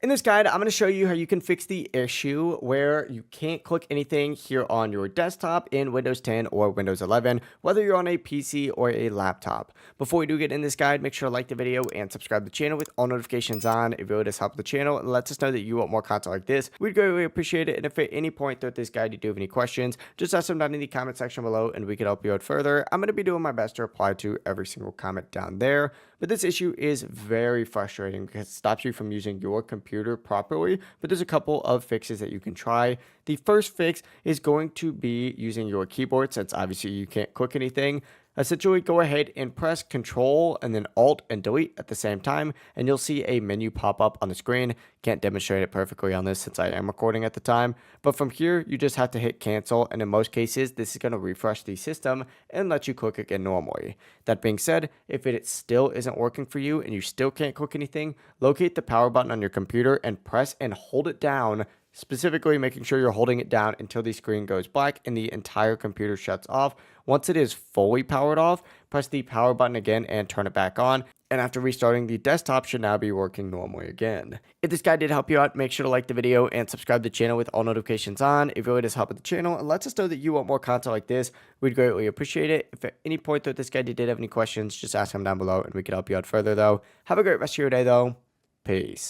In this guide, I'm going to show you how you can fix the issue where you can't click anything here on your desktop in Windows 10 or Windows 11, whether you're on a PC or a laptop. Before we do get in this guide, make sure to like the video and subscribe to the channel with all notifications on. It really does help the channel and lets us know that you want more content like this. We'd greatly appreciate it. And if at any point throughout this guide you do have any questions, just ask them down in the comment section below and we can help you out further. I'm going to be doing my best to reply to every single comment down there. But this issue is very frustrating because it stops you from using your computer properly. But there's a couple of fixes that you can try. The first fix is going to be using your keyboard, since obviously you can't click anything. Essentially, go ahead and press Control and then Alt and Delete at the same time, and you'll see a menu pop up on the screen. Can't demonstrate it perfectly on this since I am recording at the time, but from here, you just have to hit cancel, and in most cases, this is going to refresh the system and let you click again normally. That being said, if it still isn't working for you and you still can't click anything, locate the power button on your computer and press and hold it down, specifically making sure you're holding it down until the screen goes black and the entire computer shuts off. Once it is fully powered off, press the power button again and turn it back on. And after restarting, the desktop should now be working normally again. If this guide did help you out, make sure to like the video and subscribe to the channel with all notifications on. It really does help with the channel and lets us know that you want more content like this. We'd greatly appreciate it. If at any point throughout this guide you did have any questions, just ask them down below and we can help you out further though. Have a great rest of your day though. Peace.